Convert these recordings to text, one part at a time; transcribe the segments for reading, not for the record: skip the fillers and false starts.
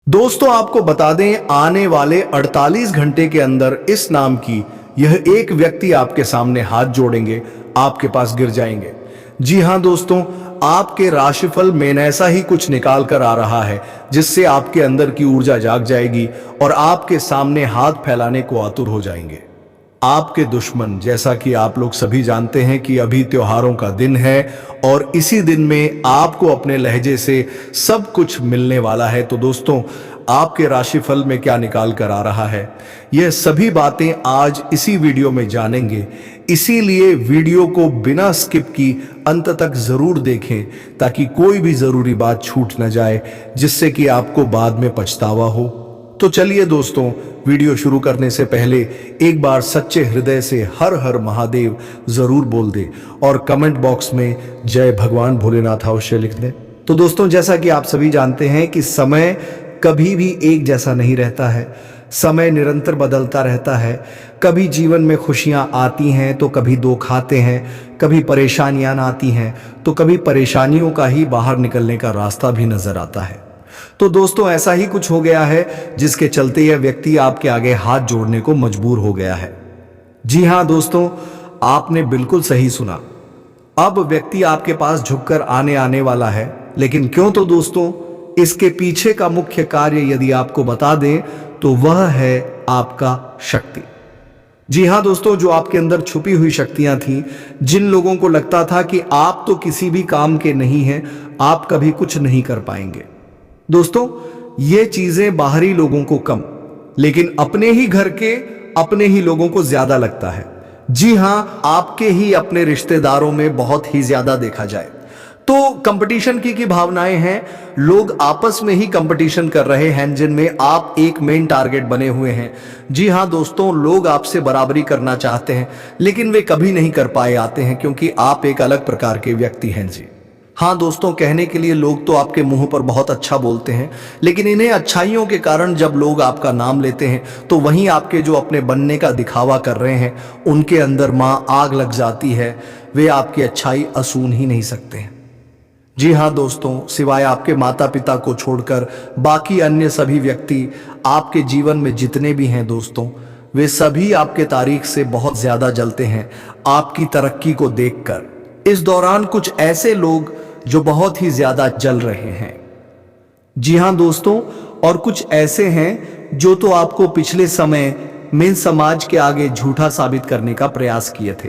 दोस्तों आपको बता दें, आने वाले 48 घंटे के अंदर इस नाम की यह एक व्यक्ति आपके सामने हाथ जोड़ेंगे, आपके पास गिर जाएंगे। जी हां दोस्तों, आपके राशिफल में ऐसा ही कुछ निकाल कर आ रहा है जिससे आपके अंदर की ऊर्जा जाग जाएगी और आपके सामने हाथ फैलाने को आतुर हो जाएंगे। आपके दुश्मन, जैसा कि आप लोग सभी जानते हैं कि अभी त्योहारों का दिन है और इसी दिन में आपको अपने लहजे से सब कुछ मिलने वाला है। तो दोस्तों, आपके राशिफल में क्या निकाल कर आ रहा है, यह सभी बातें आज इसी वीडियो में जानेंगे। इसीलिए वीडियो को बिना स्किप की अंत तक जरूर देखें ताकि कोई भी जरूरी बात छूट न जाए जिससे कि आपको बाद में पछतावा हो। तो चलिए दोस्तों, वीडियो शुरू करने से पहले एक बार सच्चे हृदय से हर हर महादेव जरूर बोल दे और कमेंट बॉक्स में जय भगवान भोलेनाथ अवश्य लिख दें। तो दोस्तों, जैसा कि आप सभी जानते हैं कि समय कभी भी एक जैसा नहीं रहता है। समय निरंतर बदलता रहता है। कभी जीवन में खुशियां आती हैं तो कभी दुख आते हैं, कभी परेशानियां आती हैं तो कभी परेशानियों का ही बाहर निकलने का रास्ता भी नजर आता है। तो दोस्तों, ऐसा ही कुछ हो गया है जिसके चलते यह व्यक्ति आपके आगे हाथ जोड़ने को मजबूर हो गया है। जी हां दोस्तों, आपने बिल्कुल सही सुना। अब व्यक्ति आपके पास झुककर आने वाला है। लेकिन क्यों? तो दोस्तों, इसके पीछे का मुख्य कार्य यदि आपको बता दें तो वह है आपका शक्ति। जी हां दोस्तों, जो आपके अंदर छुपी हुई शक्तियां थी, जिन लोगों को लगता था कि आप तो किसी भी काम के नहीं हैं, आप कभी कुछ नहीं कर पाएंगे। दोस्तों, ये चीजें बाहरी लोगों को कम, लेकिन अपने ही घर के अपने ही लोगों को ज्यादा लगता है। जी हां, आपके ही अपने रिश्तेदारों में बहुत ही ज्यादा देखा जाए तो कंपटीशन की भावनाएं हैं। लोग आपस में ही कंपटीशन कर रहे हैं जिनमें आप एक मेन टारगेट बने हुए हैं। जी हां दोस्तों, लोग आपसे बराबरी करना चाहते हैं लेकिन वे कभी नहीं कर पाए आते हैं क्योंकि आप एक अलग प्रकार के व्यक्ति हैं। जी हाँ दोस्तों, कहने के लिए लोग तो आपके मुंह पर बहुत अच्छा बोलते हैं, लेकिन इन्हें अच्छाइयों के कारण जब लोग आपका नाम लेते हैं तो वहीं आपके जो अपने बनने का दिखावा कर रहे हैं उनके अंदर मां आग लग जाती है। वे आपकी अच्छाई असून ही नहीं सकते हैं। जी हाँ दोस्तों, सिवाय आपके माता पिता को छोड़कर बाकी अन्य सभी व्यक्ति आपके जीवन में जितने भी हैं दोस्तों, वे सभी आपके तारीख से बहुत ज्यादा जलते हैं आपकी तरक्की को देखकर। इस दौरान कुछ ऐसे लोग जो बहुत ही ज्यादा जल रहे हैं। जी हां दोस्तों, और कुछ ऐसे हैं जो तो आपको पिछले समय में समाज के आगे झूठा साबित करने का प्रयास किए थे।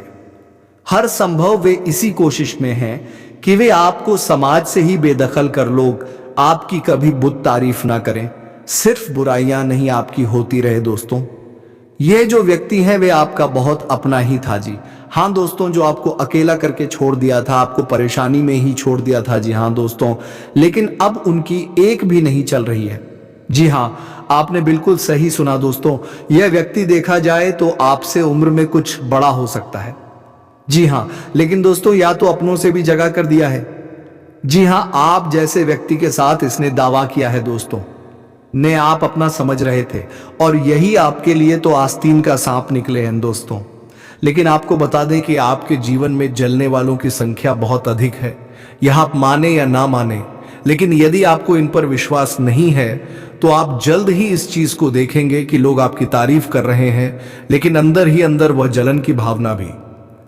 हर संभव वे इसी कोशिश में हैं कि वे आपको समाज से ही बेदखल कर लोग आपकी कभी बुत तारीफ ना करें, सिर्फ बुराइयां नहीं आपकी होती रहे। दोस्तों, ये जो व्यक्ति है वे आपका बहुत अपना ही था। जी हाँ दोस्तों, जो आपको अकेला करके छोड़ दिया था, आपको परेशानी में ही छोड़ दिया था। जी हाँ दोस्तों, लेकिन अब उनकी एक भी नहीं चल रही है। जी हाँ, आपने बिल्कुल सही सुना दोस्तों, यह व्यक्ति देखा जाए तो आपसे उम्र में कुछ बड़ा हो सकता है। जी हाँ, लेकिन दोस्तों या तो अपनों से भी जगह कर दिया है। जी हाँ, आप जैसे व्यक्ति के साथ इसने दावा किया है दोस्तों, ने आप अपना समझ रहे थे और यही आपके लिए तो आस्तीन का सांप निकले हैं दोस्तों। लेकिन आपको बता दें कि आपके जीवन में जलने वालों की संख्या बहुत अधिक है, यह आप माने या ना माने। लेकिन यदि आपको इन पर विश्वास नहीं है तो आप जल्द ही इस चीज को देखेंगे कि लोग आपकी तारीफ कर रहे हैं लेकिन अंदर ही अंदर वह जलन की भावना भी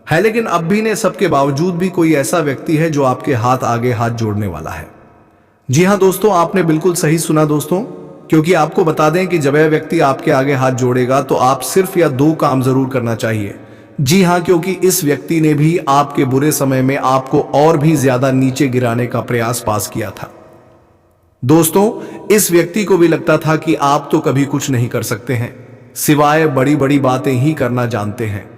है। लेकिन अब भी ने सबके बावजूद भी कोई ऐसा व्यक्ति है जो आपके हाथ आगे हाथ जोड़ने वाला है। जी हाँ दोस्तों, आपने बिल्कुल सही सुना दोस्तों, क्योंकि आपको बता दें कि जब यह व्यक्ति आपके आगे हाथ जोड़ेगा तो आप सिर्फ या दो काम जरूर करना चाहिए। जी हाँ, क्योंकि इस व्यक्ति ने भी आपके बुरे समय में आपको और भी ज्यादा नीचे गिराने का प्रयास पास किया था। दोस्तों, इस व्यक्ति को भी लगता था कि आप तो कभी कुछ नहीं कर सकते हैं, सिवाय बड़ी बड़ी बातें ही करना जानते हैं।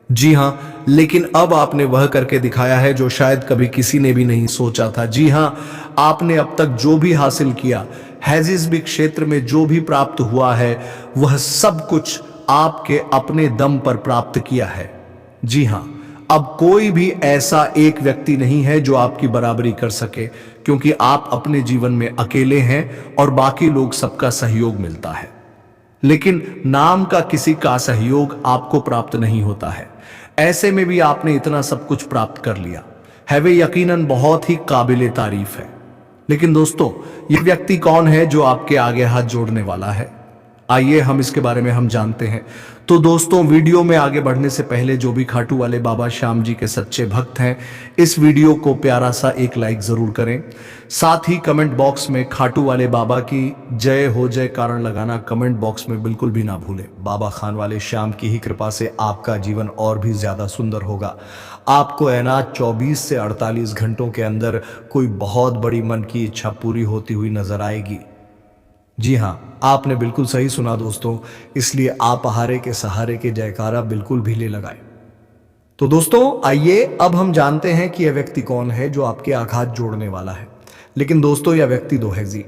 जी हां, लेकिन अब आपने वह करके दिखाया है जो शायद कभी किसी ने भी नहीं सोचा था। जी हां, आपने अब तक जो भी हासिल किया है, जिस भी क्षेत्र में जो भी प्राप्त हुआ है, वह सब कुछ आपके अपने दम पर प्राप्त किया है। जी हां, अब कोई भी ऐसा एक व्यक्ति नहीं है जो आपकी बराबरी कर सके, क्योंकि आप अपने जीवन में अकेले हैं और बाकी लोग सबका सहयोग मिलता है, लेकिन नाम का किसी का सहयोग आपको प्राप्त नहीं होता है। ऐसे में भी आपने इतना सब कुछ प्राप्त कर लिया है, वे यकीनन बहुत ही काबिले तारीफ है। लेकिन दोस्तों, ये व्यक्ति कौन है जो आपके आगे हाथ जोड़ने वाला है? आइए हम इसके बारे में हम जानते हैं। तो दोस्तों, वीडियो में आगे बढ़ने से पहले जो भी खाटू वाले बाबा श्याम जी के सच्चे भक्त हैं, इस वीडियो को प्यारा सा एक लाइक जरूर करें। साथ ही कमेंट बॉक्स में खाटू वाले बाबा की जय हो जय कारण लगाना कमेंट बॉक्स में बिल्कुल भी ना भूलें। बाबा खान वाले श्याम की ही कृपा से आपका जीवन और भी ज्यादा सुंदर होगा। आपको ऐनात 24 से 48 घंटों के अंदर कोई बहुत बड़ी मन की इच्छा पूरी होती हुई नजर आएगी। जी हाँ, आपने बिल्कुल सही सुना दोस्तों, इसलिए आप आहारे के सहारे के जयकारा बिल्कुल भी ले लगाए। तो दोस्तों, आइए अब हम जानते हैं कि यह व्यक्ति कौन है जो आपके आघात जोड़ने वाला है। लेकिन दोस्तों, यह व्यक्ति दो है जी।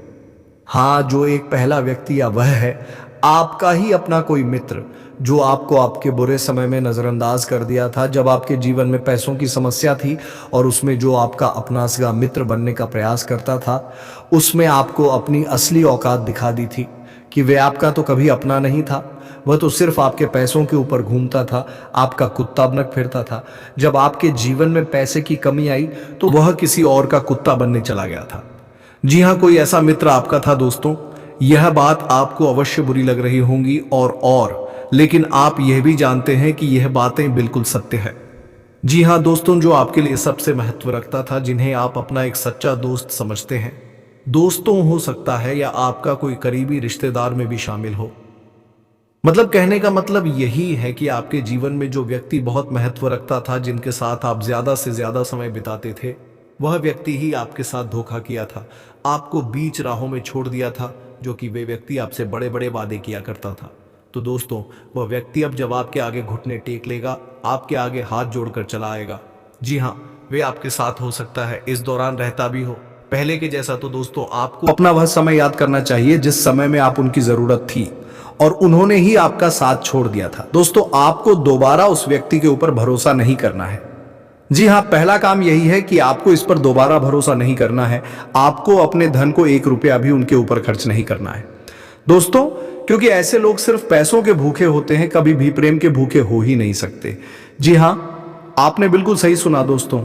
हाँ, जो एक पहला व्यक्ति या वह है आपका ही अपना कोई मित्र, जो आपको आपके बुरे समय में नजरअंदाज कर दिया था, जब आपके जीवन में पैसों की समस्या थी और उसमें जो आपका अपना सगा मित्र बनने का प्रयास करता था, उसमें आपको अपनी असली औकात दिखा दी थी कि वह आपका तो कभी अपना नहीं था, वह तो सिर्फ आपके पैसों के ऊपर घूमता था, आपका कुत्ता बनकर फिरता था। जब आपके जीवन में पैसे की कमी आई तो वह किसी और का कुत्ता बनने चला गया था। जी हाँ, कोई ऐसा मित्र आपका था दोस्तों। यह बात आपको अवश्य बुरी लग रही होंगी और लेकिन आप यह भी जानते हैं कि यह बातें बिल्कुल सत्य है। जी हाँ दोस्तों, जो आपके लिए सबसे महत्व रखता था, जिन्हें आप अपना एक सच्चा दोस्त समझते हैं, दोस्तों हो सकता है या आपका कोई करीबी रिश्तेदार में भी शामिल हो। मतलब कहने का मतलब यही है कि आपके जीवन में जो व्यक्ति बहुत महत्व रखता था, जिनके साथ आप ज्यादा से ज्यादा समय बिताते थे, वह व्यक्ति ही आपके साथ धोखा किया था, आपको बीच राहों में छोड़ दिया था, जो कि वे व्यक्ति आपसे बड़े बड़े वादे किया करता था। तो दोस्तों, वह व्यक्ति अब जब आपके आगे घुटने टेक लेगा, आपके आगे हाथ जोड़कर चला आएगा। जी हाँ, वे आपके साथ हो सकता है इस दौरान रहता भी हो पहले के जैसा। तो दोस्तों, आपको अपना वह समय याद करना चाहिए जिस समय में आप उनकी जरूरत थी और उन्होंने ही आपका साथ छोड़ दिया था। दोस्तों, आपको दोबारा उस व्यक्ति के ऊपर भरोसा नहीं करना है। जी हाँ, पहला काम यही है कि आपको इस पर दोबारा भरोसा नहीं करना है। आपको अपने धन को 1 रुपया भी उनके ऊपर खर्च नहीं करना है दोस्तों, क्योंकि ऐसे लोग सिर्फ पैसों के भूखे होते हैं, कभी भी प्रेम के भूखे हो ही नहीं सकते। जी हाँ, आपने बिल्कुल सही सुना दोस्तों।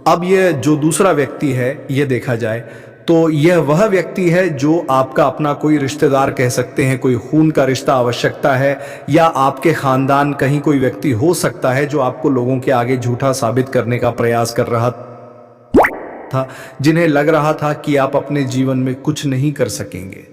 अब यह जो दूसरा व्यक्ति है, यह देखा जाए तो यह वह व्यक्ति है जो आपका अपना कोई रिश्तेदार कह सकते हैं, कोई खून का रिश्ता आवश्यकता है, या आपके खानदान कहीं कोई व्यक्ति हो सकता है जो आपको लोगों के आगे झूठा साबित करने का प्रयास कर रहा था, जिन्हें लग रहा था कि आप अपने जीवन में कुछ नहीं कर सकेंगे।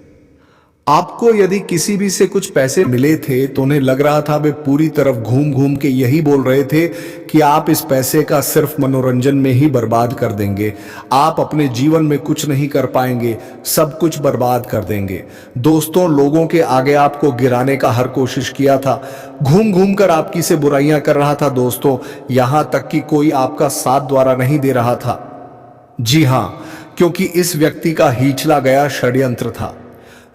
आपको यदि किसी भी से कुछ पैसे मिले थे तो उन्हें लग रहा था वे पूरी तरफ घूम घूम के यही बोल रहे थे कि आप इस पैसे का सिर्फ मनोरंजन में ही बर्बाद कर देंगे, आप अपने जीवन में कुछ नहीं कर पाएंगे, सब कुछ बर्बाद कर देंगे। दोस्तों, लोगों के आगे आपको गिराने का हर कोशिश किया था, घूम घूम कर आपकी से बुराइयां कर रहा था दोस्तों, यहां तक कि कोई आपका साथ द्वारा नहीं दे रहा था। जी हां, क्योंकि इस व्यक्ति का हिचला गया षड्यंत्र था।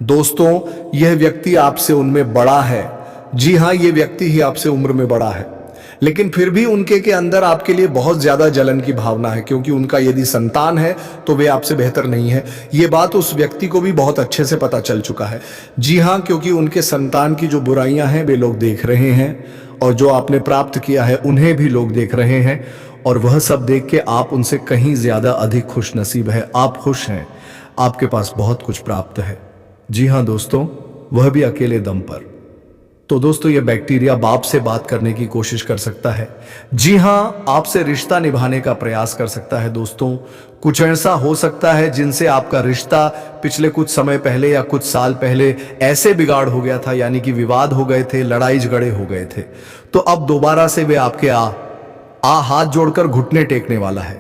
दोस्तों, यह व्यक्ति आपसे उनमें बड़ा है। जी हाँ, यह व्यक्ति ही आपसे उम्र में बड़ा है, लेकिन फिर भी उनके के अंदर आपके लिए बहुत ज्यादा जलन की भावना है, क्योंकि उनका यदि संतान है तो वे आपसे बेहतर नहीं है। यह बात उस व्यक्ति को भी बहुत अच्छे से पता चल चुका है। जी हाँ, क्योंकि उनके संतान की जो बुराइयां हैं वे लोग देख रहे हैं, और जो आपने प्राप्त किया है उन्हें भी लोग देख रहे हैं, और वह सब देख के आप उनसे कहीं ज्यादा अधिक खुश नसीब है। आप खुश हैं, आपके पास बहुत कुछ प्राप्त है। जी हाँ दोस्तों, वह भी अकेले दम पर। तो दोस्तों, यह बैक्टीरिया बाप से बात करने की कोशिश कर सकता है। जी हाँ, आपसे रिश्ता निभाने का प्रयास कर सकता है दोस्तों। कुछ ऐसा हो सकता है जिनसे आपका रिश्ता पिछले कुछ समय पहले या कुछ साल पहले ऐसे बिगाड़ हो गया था, यानी कि विवाद हो गए थे, लड़ाई झगड़े हो गए थे, तो अब दोबारा से वे आपके हाथ जोड़कर घुटने टेकने वाला है।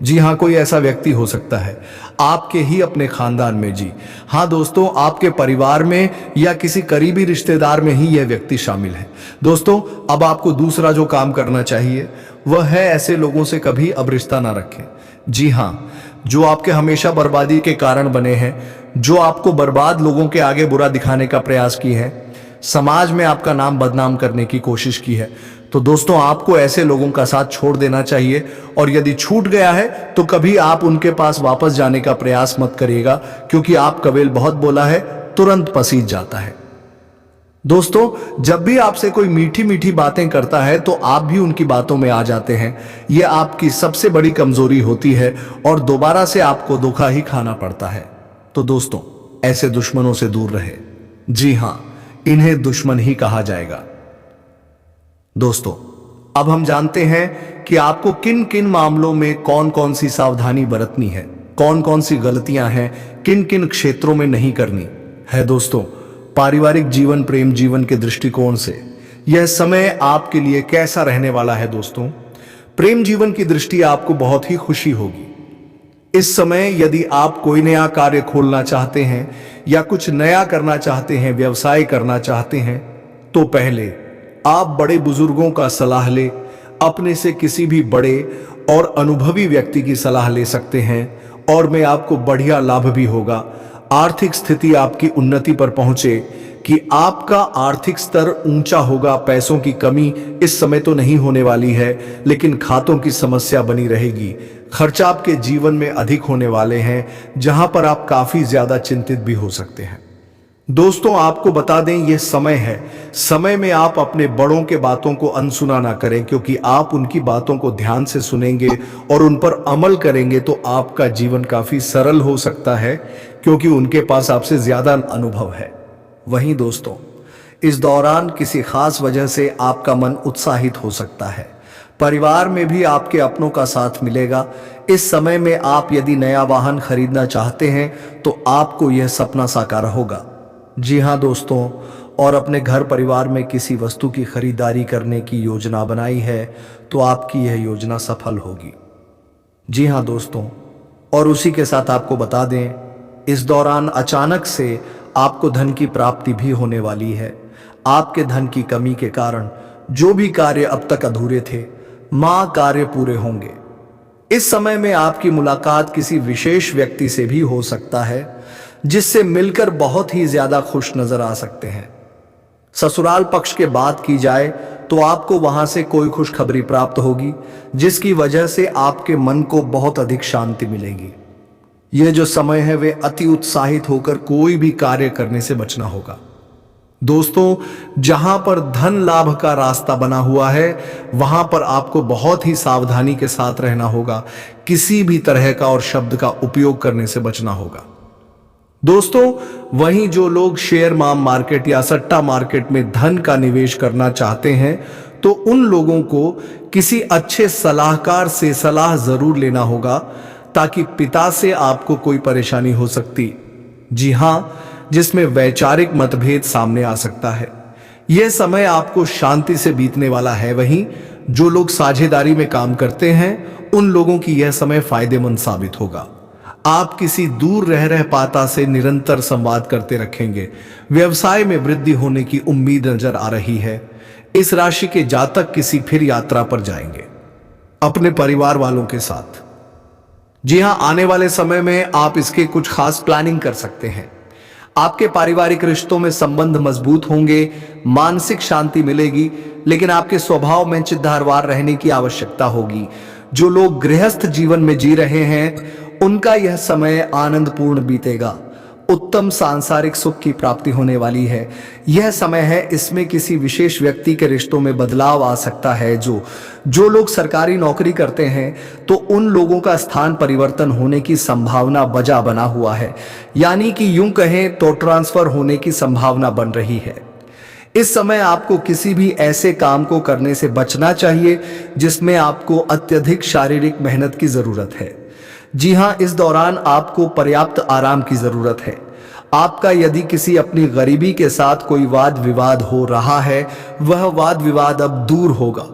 जी हाँ, कोई ऐसा व्यक्ति हो सकता है आपके ही अपने खानदान में। जी हाँ दोस्तों, आपके परिवार में या किसी करीबी रिश्तेदार में ही यह व्यक्ति शामिल है। दोस्तों, अब आपको दूसरा जो काम करना चाहिए वह है ऐसे लोगों से कभी अब रिश्ता ना रखें। जी हाँ, जो आपके हमेशा बर्बादी के कारण बने हैं, जो आपको बर्बाद लोगों के आगे बुरा दिखाने का प्रयास की है, समाज में आपका नाम बदनाम करने की कोशिश की है, तो दोस्तों आपको ऐसे लोगों का साथ छोड़ देना चाहिए। और यदि छूट गया है तो कभी आप उनके पास वापस जाने का प्रयास मत करिएगा, क्योंकि आप कबील बहुत बोला है, तुरंत पसीज जाता है। दोस्तों, जब भी आपसे कोई मीठी मीठी बातें करता है तो आप भी उनकी बातों में आ जाते हैं। यह आपकी सबसे बड़ी कमजोरी होती है और दोबारा से आपको धोखा ही खाना पड़ता है। तो दोस्तों, ऐसे दुश्मनों से दूर रहे। जी हां, इन्हें दुश्मन ही कहा जाएगा। दोस्तों, अब हम जानते हैं कि आपको किन किन मामलों में कौन कौन सी सावधानी बरतनी है, कौन कौन सी गलतियां हैं, किन किन क्षेत्रों में नहीं करनी है। दोस्तों, पारिवारिक जीवन, प्रेम जीवन के दृष्टिकोण से यह समय आपके लिए कैसा रहने वाला है। दोस्तों, प्रेम जीवन की दृष्टि आपको बहुत ही खुशी होगी। इस समय यदि आप कोई नया कार्य खोलना चाहते हैं या कुछ नया करना चाहते हैं, व्यवसाय करना चाहते हैं, तो पहले आप बड़े बुजुर्गों का सलाह ले, अपने से किसी भी बड़े और अनुभवी व्यक्ति की सलाह ले सकते हैं और में आपको बढ़िया लाभ भी होगा। आर्थिक स्थिति आपकी उन्नति पर पहुंचे कि आपका आर्थिक स्तर ऊंचा होगा। पैसों की कमी इस समय तो नहीं होने वाली है, लेकिन खातों की समस्या बनी रहेगी। खर्चा आपके जीवन में अधिक होने वाले हैं, जहां पर आप काफी ज्यादा चिंतित भी हो सकते हैं। दोस्तों, आपको बता दें, यह समय है। समय में आप अपने बड़ों के बातों को अनसुना ना करें, क्योंकि आप उनकी बातों को ध्यान से सुनेंगे और उन पर अमल करेंगे तो आपका जीवन काफी सरल हो सकता है, क्योंकि उनके पास आपसे ज्यादा अनुभव है। वहीं दोस्तों, इस दौरान किसी खास वजह से आपका मन उत्साहित हो सकता है। परिवार में भी आपके अपनों का साथ मिलेगा। इस समय में आप यदि नया वाहन खरीदना चाहते हैं तो आपको यह सपना साकार होगा। जी हां दोस्तों, और अपने घर परिवार में किसी वस्तु की खरीदारी करने की योजना बनाई है तो आपकी यह योजना सफल होगी। जी हां दोस्तों, और उसी के साथ आपको बता दें, इस दौरान अचानक से आपको धन की प्राप्ति भी होने वाली है। आपके धन की कमी के कारण जो भी कार्य अब तक अधूरे थे, कार्य पूरे होंगे। इस समय में आपकी मुलाकात किसी विशेष व्यक्ति से भी हो सकता है, जिससे मिलकर बहुत ही ज्यादा खुश नजर आ सकते हैं। ससुराल पक्ष के बात की जाए तो आपको वहां से कोई खुशखबरी प्राप्त होगी, जिसकी वजह से आपके मन को बहुत अधिक शांति मिलेगी। यह जो समय है वे अति उत्साहित होकर कोई भी कार्य करने से बचना होगा। दोस्तों, जहां पर धन लाभ का रास्ता बना हुआ है, वहां पर आपको बहुत ही सावधानी के साथ रहना होगा। किसी भी तरह का और शब्द का उपयोग करने से बचना होगा। दोस्तों, वहीं जो लोग शेयर मार्केट या सट्टा मार्केट में धन का निवेश करना चाहते हैं, तो उन लोगों को किसी अच्छे सलाहकार से सलाह जरूर लेना होगा, ताकि पिता से आपको कोई परेशानी हो सकती, जी हां, जिसमें वैचारिक मतभेद सामने आ सकता है। यह समय आपको शांति से बीतने वाला है। वहीं जो लोग साझेदारी में काम करते हैं, उन लोगों की यह समय फायदेमंद साबित होगा। आप किसी दूर रह पाता से निरंतर संवाद करते रखेंगे। व्यवसाय में वृद्धि होने की उम्मीद नजर आ रही है। इस राशि के जातक किसी फिर यात्रा पर जाएंगे अपने परिवार वालों के साथ। जी हां, आने वाले समय में आप इसके कुछ खास प्लानिंग कर सकते हैं। आपके पारिवारिक रिश्तों में संबंध मजबूत होंगे, मानसिक शांति मिलेगी, लेकिन आपके स्वभाव में चिद्धारवार रहने की आवश्यकता होगी। जो लोग गृहस्थ जीवन में जी रहे हैं, उनका यह समय आनंदपूर्ण बीतेगा। उत्तम सांसारिक सुख की प्राप्ति होने वाली है। यह समय है, इसमें किसी विशेष व्यक्ति के रिश्तों में बदलाव आ सकता है। जो लोग सरकारी नौकरी करते हैं, तो उन लोगों का स्थान परिवर्तन होने की संभावना बना हुआ है। यानी कि यूं कहें तो ट्रांसफर होने की संभावना बन रही है। इस समय आपको किसी भी ऐसे काम को करने से बचना चाहिए जिसमें आपको अत्यधिक शारीरिक मेहनत की जरूरत है। जी हां, इस दौरान आपको पर्याप्त आराम की जरूरत है। आपका यदि किसी अपनी गरीबी के साथ कोई वाद विवाद हो रहा है, वह वाद विवाद अब दूर होगा।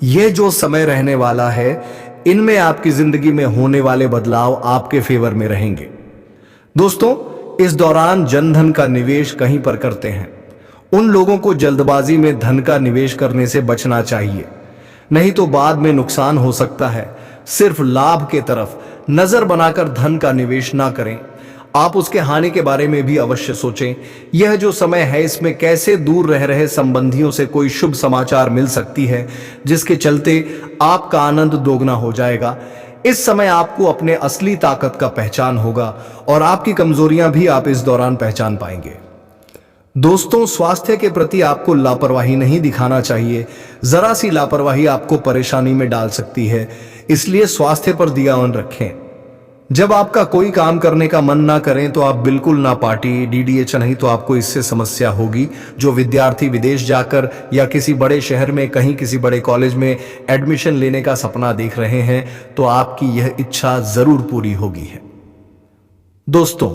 यह जो समय रहने वाला है, इनमें आपकी जिंदगी में होने वाले बदलाव आपके फेवर में रहेंगे। दोस्तों, इस दौरान जनधन का निवेश कहीं पर करते हैं, उन लोगों को जल्दबाजी में धन का निवेश करने से बचना चाहिए, नहीं तो बाद में नुकसान हो सकता है। सिर्फ लाभ के तरफ नजर बनाकर धन का निवेश ना करें। आप उसके हानि के बारे में भी अवश्य सोचें। यह जो समय है, इसमें कैसे दूर रह रहे संबंधियों से कोई शुभ समाचार मिल सकती है, जिसके चलते आपका आनंद दोगुना हो जाएगा। इस समय आपको अपने असली ताकत का पहचान होगा और आपकी कमजोरियां भी आप इस दौरान पहचान पाएंगे। दोस्तों, स्वास्थ्य के प्रति आपको लापरवाही नहीं दिखाना चाहिए। जरा सी लापरवाही आपको परेशानी में डाल सकती है, इसलिए स्वास्थ्य पर ध्यान रखें। जब आपका कोई काम करने का मन ना करें तो आप बिल्कुल ना पार्टी डीडीएच, नहीं तो आपको इससे समस्या होगी। जो विद्यार्थी विदेश जाकर या किसी बड़े शहर में कहीं किसी बड़े कॉलेज में एडमिशन लेने का सपना देख रहे हैं तो आपकी यह इच्छा जरूर पूरी होगी है। दोस्तों,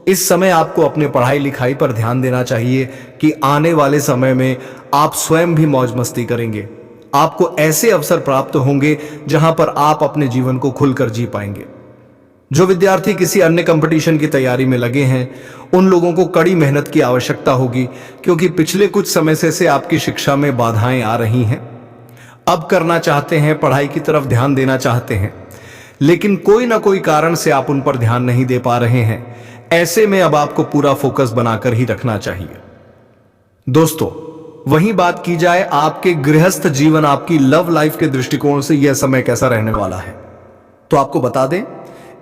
इस समय आपको अपने पढ़ाई लिखाई पर ध्यान देना चाहिए कि आने वाले समय में आप स्वयं भी मौज मस्ती करेंगे। आपको ऐसे अवसर प्राप्त होंगे जहां पर आप अपने जीवन को खुलकर जी पाएंगे। जो विद्यार्थी किसी अन्य कंपटीशन की तैयारी में लगे हैं, उन लोगों को कड़ी मेहनत की आवश्यकता होगी, क्योंकि पिछले कुछ समय से आपकी शिक्षा में बाधाएं आ रही हैं। अब करना चाहते हैं, पढ़ाई की तरफ ध्यान देना चाहते हैं, लेकिन कोई ना कोई कारण से आप उन पर ध्यान नहीं दे पा रहे हैं। ऐसे में अब आपको पूरा फोकस बनाकर ही रखना चाहिए। दोस्तों, वहीं बात की जाए आपके गृहस्थ जीवन, आपकी लव लाइफ के दृष्टिकोण से यह समय कैसा रहने वाला है, तो आपको बता दें,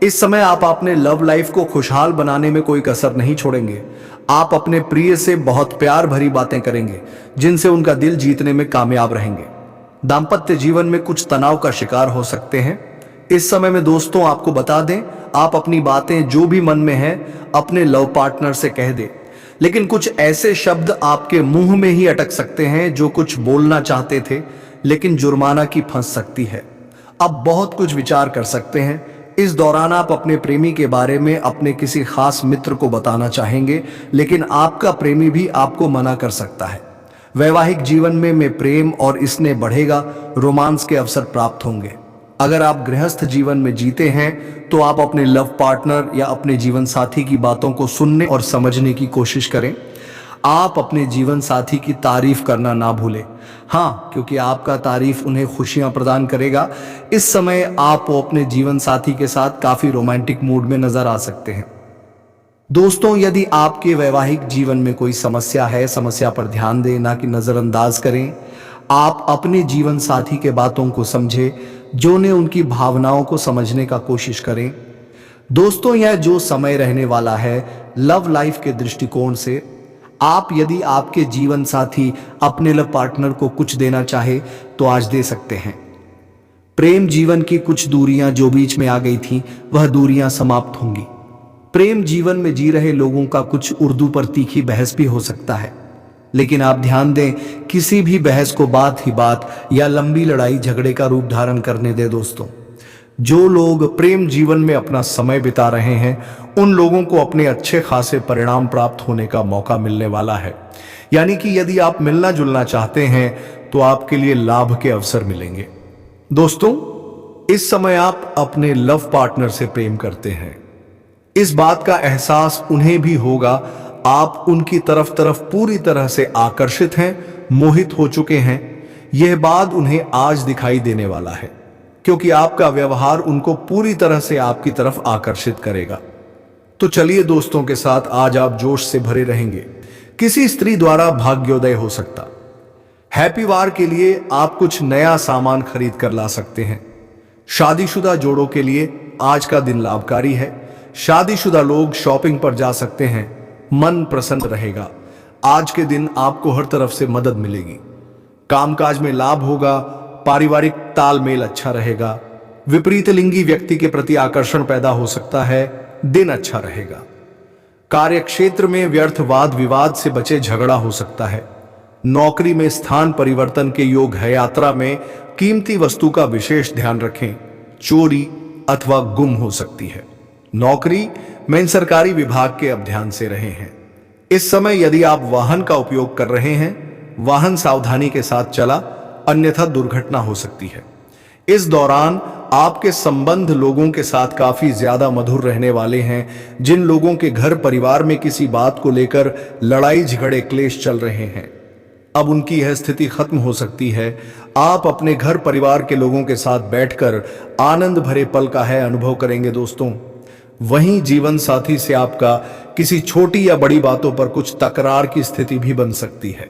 इस समय आप अपने लव लाइफ को खुशहाल बनाने में कोई कसर नहीं छोड़ेंगे। आप अपने प्रिय से बहुत प्यार भरी बातें करेंगे, जिनसे उनका दिल जीतने में कामयाब रहेंगे। दाम्पत्य जीवन में कुछ तनाव का शिकार हो सकते हैं। इस समय में दोस्तों आपको बता दें, आप अपनी बातें जो भी मन में हैं अपने लव पार्टनर से कह दें, लेकिन कुछ ऐसे शब्द आपके मुंह में ही अटक सकते हैं जो कुछ बोलना चाहते थे, लेकिन जुर्माना की फंस सकती है। अब बहुत कुछ विचार कर सकते हैं। इस दौरान आप अपने प्रेमी के बारे में अपने किसी खास मित्र को बताना चाहेंगे, लेकिन आपका प्रेमी भी आपको मना कर सकता है। वैवाहिक जीवन में प्रेम और इसने बढ़ेगा, रोमांस के अवसर प्राप्त होंगे। अगर आप गृहस्थ जीवन में जीते हैं तो आप अपने लव पार्टनर या अपने जीवन साथी की बातों को सुनने और समझने की कोशिश करें। आप अपने जीवन साथी की तारीफ करना ना भूलें। हाँ, क्योंकि आपका तारीफ उन्हें खुशियां प्रदान करेगा। इस समय आप अपने जीवन साथी के साथ काफी रोमांटिक मूड में नजर आ सकते हैं। दोस्तों, यदि आपके वैवाहिक जीवन में कोई समस्या है, समस्या पर ध्यान दें, ना कि नजरअंदाज करें। आप अपने जीवन साथी के बातों को समझें, जो ने उनकी भावनाओं को समझने का कोशिश करें। दोस्तों, यह जो समय रहने वाला है लव लाइफ के दृष्टिकोण से, आप यदि आपके जीवन साथी अपने लव पार्टनर को कुछ देना चाहे तो आज दे सकते हैं। प्रेम जीवन की कुछ दूरियां जो बीच में आ गई थी, वह दूरियां समाप्त होंगी। प्रेम जीवन में जी रहे लोगों का कुछ उर्दू पर तीखी बहस भी हो सकता है, लेकिन आप ध्यान दें, किसी भी बहस को बात ही बात या लंबी लड़ाई झगड़े का रूप धारण करने दे। दोस्तों, जो लोग प्रेम जीवन में अपना समय बिता रहे हैं, उन लोगों को अपने अच्छे खासे परिणाम प्राप्त होने का मौका मिलने वाला है। यानी कि यदि आप मिलना जुलना चाहते हैं तो आपके लिए लाभ के अवसर मिलेंगे। दोस्तों, इस समय आप अपने लव पार्टनर से प्रेम करते हैं, इस बात का एहसास उन्हें भी होगा। आप उनकी तरफ पूरी तरह से आकर्षित हैं, मोहित हो चुके हैं। यह बात उन्हें आज दिखाई देने वाला है, क्योंकि आपका व्यवहार उनको पूरी तरह से आपकी तरफ आकर्षित करेगा। तो चलिए दोस्तों के साथ आज आप जोश से भरे रहेंगे। किसी स्त्री द्वारा भाग्योदय हो सकता। हैप्पी वार के लिए आप कुछ नया सामान खरीद कर ला सकते हैं। शादीशुदा जोड़ों के लिए आज का दिन लाभकारी है। शादीशुदा लोग शॉपिंग पर जा सकते हैं, मन प्रसन्न रहेगा। आज के दिन आपको हर तरफ से मदद मिलेगी। कामकाज में लाभ होगा, पारिवारिक तालमेल अच्छा रहेगा। विपरीत लिंगी व्यक्ति के प्रति आकर्षण पैदा हो सकता है, दिन अच्छा रहेगा। कार्यक्षेत्र में व्यर्थ वाद विवाद से बचे, झगड़ा हो सकता है। नौकरी में स्थान परिवर्तन के योग है। यात्रा में कीमती वस्तु का विशेष ध्यान रखें, चोरी अथवा गुम हो सकती है। नौकरी में सरकारी विभाग के अब ध्यान से रहे हैं। इस समय यदि आप वाहन का उपयोग कर रहे हैं, वाहन सावधानी के साथ चला, अन्यथा दुर्घटना हो सकती है। इस दौरान आपके संबंध लोगों के साथ काफी ज्यादा मधुर रहने वाले हैं। जिन लोगों के घर परिवार में किसी बात को लेकर लड़ाई झगड़े क्लेश चल रहे हैं, अब उनकी यह स्थिति खत्म हो सकती है। आप अपने घर परिवार के लोगों के साथ बैठकर आनंद भरे पल का है अनुभव करेंगे। दोस्तों, वहीं जीवन साथी से आपका किसी छोटी या बड़ी बातों पर कुछ तकरार की स्थिति भी बन सकती है।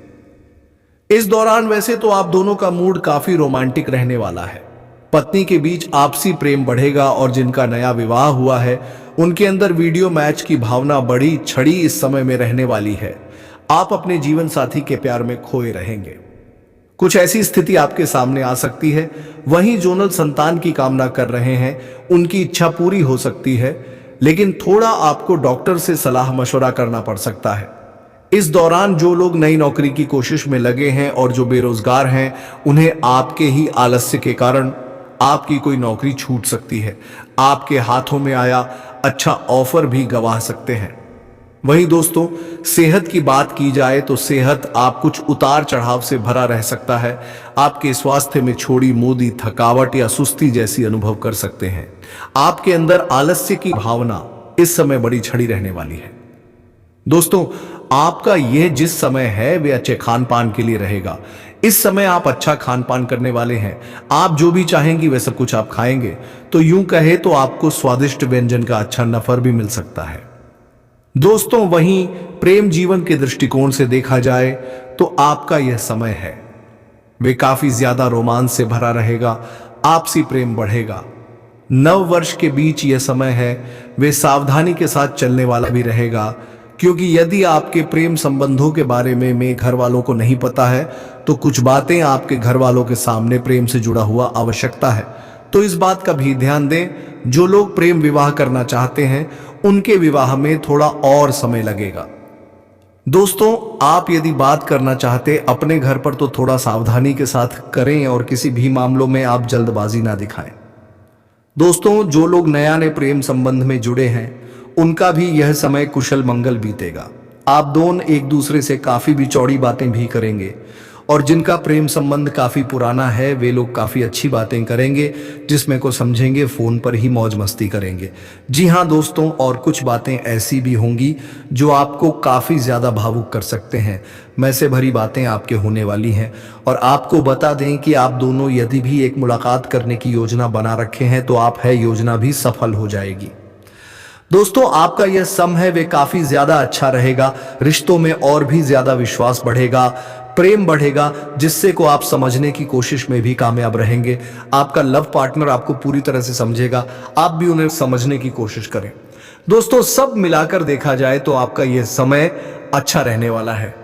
इस दौरान वैसे तो आप दोनों का मूड काफी रोमांटिक रहने वाला है। पत्नी के बीच आपसी प्रेम बढ़ेगा और जिनका नया विवाह हुआ है, उनके अंदर वीडियो मैच की भावना बड़ी छड़ी इस समय में रहने वाली है। आप अपने जीवन साथी के प्यार में खोए रहेंगे। कुछ ऐसी स्थिति आपके सामने आ सकती है। वहीं जोनल संतान की कामना कर रहे हैं, उनकी इच्छा पूरी हो सकती है, लेकिन थोड़ा आपको डॉक्टर से सलाह मशवरा करना पड़ सकता है। इस दौरान जो लोग नई नौकरी की कोशिश में लगे हैं और जो बेरोजगार हैं, उन्हें आपके ही आलस्य के कारण आपकी कोई नौकरी छूट सकती है। आपके हाथों में आया अच्छा ऑफर भी गंवा सकते हैं। वहीं दोस्तों, सेहत की बात की जाए तो सेहत आप कुछ उतार चढ़ाव से भरा रह सकता है। आपके स्वास्थ्य में छोड़ी मोदी थकावट या सुस्ती जैसी अनुभव कर सकते हैं। आपके अंदर आलस्य की भावना इस समय बड़ी छड़ी रहने वाली है। दोस्तों, आपका यह जिस समय है वे अच्छे खान पान के लिए रहेगा। इस समय आप अच्छा खान पान करने वाले हैं। आप जो भी चाहेंगी वह सब कुछ आप खाएंगे। तो यूं कहे तो आपको स्वादिष्ट व्यंजन का अच्छा नफर भी मिल सकता है। दोस्तों, वहीं प्रेम जीवन के दृष्टिकोण से देखा जाए तो आपका यह समय है वे काफी ज्यादा रोमांच से भरा रहेगा। आपसी प्रेम बढ़ेगा। नव वर्ष के बीच यह समय है वे सावधानी के साथ चलने वाला भी रहेगा, क्योंकि यदि आपके प्रेम संबंधों के बारे में घर वालों को नहीं पता है तो कुछ बातें आपके घर वालों के सामने प्रेम से जुड़ा हुआ आवश्यकता है। तो इस बात का भी ध्यान दें। जो लोग प्रेम विवाह करना चाहते हैं उनके विवाह में थोड़ा और समय लगेगा। दोस्तों, आप यदि बात करना चाहते अपने घर पर तो थोड़ा सावधानी के साथ करें और किसी भी मामलों में आप जल्दबाजी ना दिखाएं। दोस्तों, जो लोग नए प्रेम संबंध में जुड़े हैं उनका भी यह समय कुशल मंगल बीतेगा। आप दोनों एक दूसरे से काफी भी चौड़ी बातें भी करेंगे और जिनका प्रेम संबंध काफी पुराना है वे लोग काफी अच्छी बातें करेंगे, जिसमें को समझेंगे फोन पर ही मौज मस्ती करेंगे। जी हाँ दोस्तों, और कुछ बातें ऐसी भी होंगी जो आपको काफी ज्यादा भावुक कर सकते हैं। मैसे भरी बातें आपके होने वाली हैं। और आपको बता दें कि आप दोनों यदि भी एक मुलाकात करने की योजना बना रखे हैं तो आप है योजना भी सफल हो जाएगी। दोस्तों, आपका यह समय वे काफी ज्यादा अच्छा रहेगा। रिश्तों में और भी ज्यादा विश्वास बढ़ेगा, प्रेम बढ़ेगा, जिससे को आप समझने की कोशिश में भी कामयाब रहेंगे। आपका लव पार्टनर आपको पूरी तरह से समझेगा, आप भी उन्हें समझने की कोशिश करें। दोस्तों, सब मिलाकर देखा जाए तो आपका यह समय अच्छा रहने वाला है।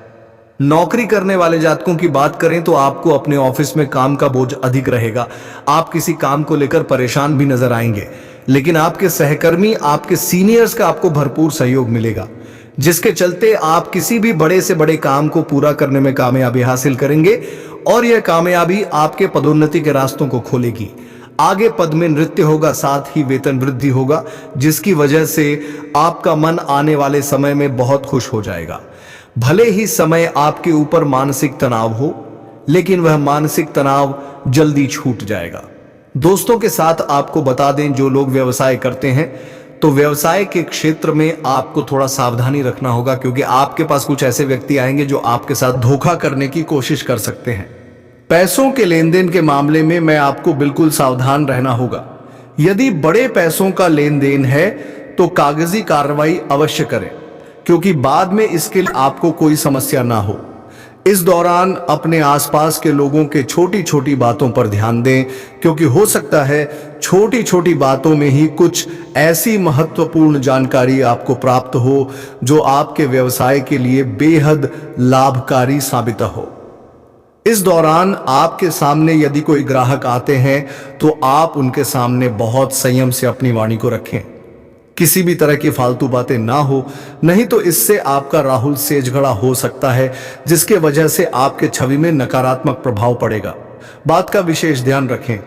नौकरी करने वाले जातकों की बात करें तो आपको अपने ऑफिस में काम का बोझ अधिक रहेगा। आप किसी काम को लेकर परेशान भी नजर आएंगे, लेकिन आपके सहकर्मी, आपके सीनियर्स का आपको भरपूर सहयोग मिलेगा, जिसके चलते आप किसी भी बड़े से बड़े काम को पूरा करने में कामयाबी हासिल करेंगे और यह कामयाबी आपके पदोन्नति के रास्तों को खोलेगी। आगे पद में नृत्य होगा, साथ ही वेतन वृद्धि होगा, जिसकी वजह से आपका मन आने वाले समय में बहुत खुश हो जाएगा। भले ही समय आपके ऊपर मानसिक तनाव हो, लेकिन वह मानसिक तनाव जल्दी छूट जाएगा। दोस्तों के साथ आपको बता दें, जो लोग व्यवसाय करते हैं तो व्यवसाय के क्षेत्र में आपको थोड़ा सावधानी रखना होगा, क्योंकि आपके पास कुछ ऐसे व्यक्ति आएंगे जो आपके साथ धोखा करने की कोशिश कर सकते हैं। पैसों के लेन देन के मामले में मैं आपको बिल्कुल सावधान रहना होगा। यदि बड़े पैसों का लेन देन है तो कागजी कार्रवाई अवश्य करें, क्योंकि बाद में इसके लिए आपको कोई समस्या ना हो। इस दौरान अपने आसपास के लोगों के छोटी छोटी बातों पर ध्यान दें, क्योंकि हो सकता है छोटी छोटी बातों में ही कुछ ऐसी महत्वपूर्ण जानकारी आपको प्राप्त हो जो आपके व्यवसाय के लिए बेहद लाभकारी साबित हो। इस दौरान आपके सामने यदि कोई ग्राहक आते हैं तो आप उनके सामने बहुत संयम से अपनी वाणी को रखें। किसी भी तरह की फालतू बातें ना हो, नहीं तो इससे आपका राहुल सेजगड़ा हो सकता है, जिसके वजह से आपके छवि में नकारात्मक प्रभाव पड़ेगा। बात का विशेष ध्यान रखें।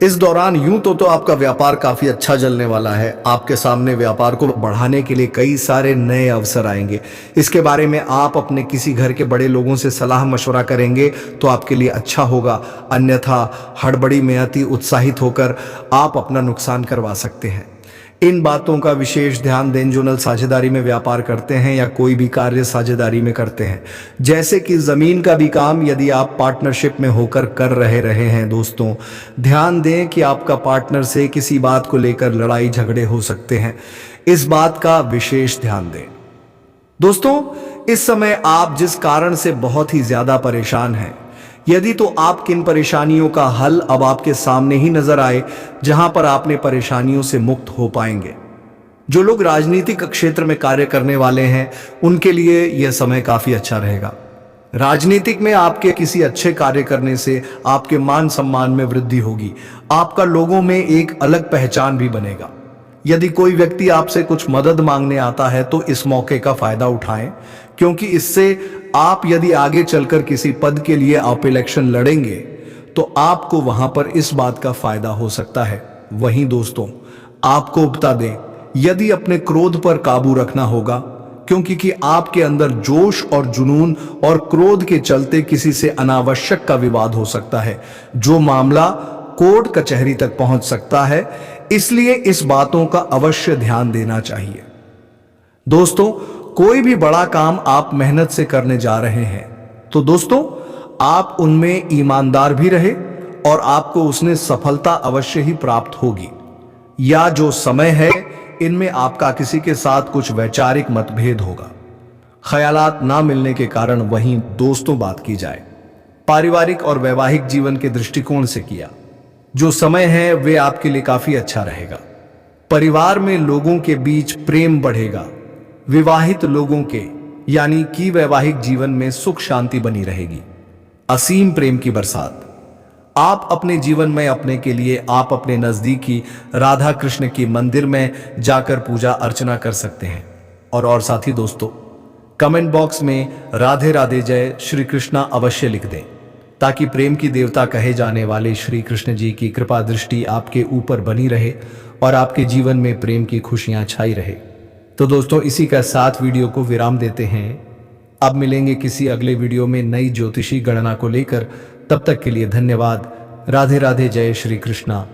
इस दौरान यूं तो आपका व्यापार काफी अच्छा चलने वाला है। आपके सामने व्यापार को बढ़ाने के लिए कई सारे नए अवसर आएंगे। इसके बारे में आप अपने किसी घर के बड़े लोगों से सलाह मशवरा करेंगे तो आपके लिए अच्छा होगा, अन्यथा हड़बड़ी में अति उत्साहित होकर आप अपना नुकसान करवा सकते हैं। इन बातों का विशेष ध्यान दें जो नल साझेदारी में व्यापार करते हैं या कोई भी कार्य साझेदारी में करते हैं, जैसे कि जमीन का भी काम यदि आप पार्टनरशिप में होकर कर रहे हैं। दोस्तों, ध्यान दें कि आपका पार्टनर से किसी बात को लेकर लड़ाई झगड़े हो सकते हैं। इस बात का विशेष ध्यान दें। दोस्तों, इस समय आप जिस कारण से बहुत ही ज्यादा परेशान हैं, यदि तो आप किन परेशानियों का हल अब आपके सामने ही नजर आए जहां पर आपने परेशानियों से मुक्त हो पाएंगे। जो लोग राजनीतिक क्षेत्र में कार्य करने वाले हैं उनके लिए यह समय काफी अच्छा रहेगा। राजनीतिक में आपके किसी अच्छे कार्य करने से आपके मान सम्मान में वृद्धि होगी। आपका लोगों में एक अलग पहचान भी बनेगा। यदि कोई व्यक्ति आपसे कुछ मदद मांगने आता है तो इस मौके का फायदा उठाएं, क्योंकि इससे आप यदि आगे चलकर किसी पद के लिए आप इलेक्शन लड़ेंगे तो आपको वहां पर इस बात का फायदा हो सकता है। वहीं दोस्तों, आपको बता दें, यदि अपने क्रोध पर काबू रखना होगा, क्योंकि आपके अंदर जोश और जुनून और क्रोध के चलते किसी से अनावश्यक का विवाद हो सकता है, जो मामला कोर्ट कचहरी तक पहुंच सकता है। इसलिए इस बातों का अवश्य ध्यान देना चाहिए। दोस्तों, कोई भी बड़ा काम आप मेहनत से करने जा रहे हैं तो दोस्तों आप उनमें ईमानदार भी रहे और आपको उसने सफलता अवश्य ही प्राप्त होगी। या जो समय है इनमें आपका किसी के साथ कुछ वैचारिक मतभेद होगा, ख्यालात ना मिलने के कारण। वहीं दोस्तों, बात की जाए पारिवारिक और वैवाहिक जीवन के दृष्टिकोण से किया, जो समय है वे आपके लिए काफी अच्छा रहेगा। परिवार में लोगों के बीच प्रेम बढ़ेगा। विवाहित लोगों के यानी कि वैवाहिक जीवन में सुख शांति बनी रहेगी। असीम प्रेम की बरसात। आप अपने जीवन में अपने के लिए आप अपने नजदीकी राधा कृष्ण की मंदिर में जाकर पूजा अर्चना कर सकते हैं। और साथ ही दोस्तों, कमेंट बॉक्स में राधे राधे जय श्री कृष्णा अवश्य लिख दें, ताकि प्रेम की देवता कहे जाने वाले श्री कृष्ण जी की कृपा दृष्टि आपके ऊपर बनी रहे और आपके जीवन में प्रेम की खुशियां छाई रहे। तो दोस्तों, इसी का साथ वीडियो को विराम देते हैं। अब मिलेंगे किसी अगले वीडियो में नई ज्योतिषी गणना को लेकर। तब तक के लिए धन्यवाद। राधे राधे जय श्री कृष्णा।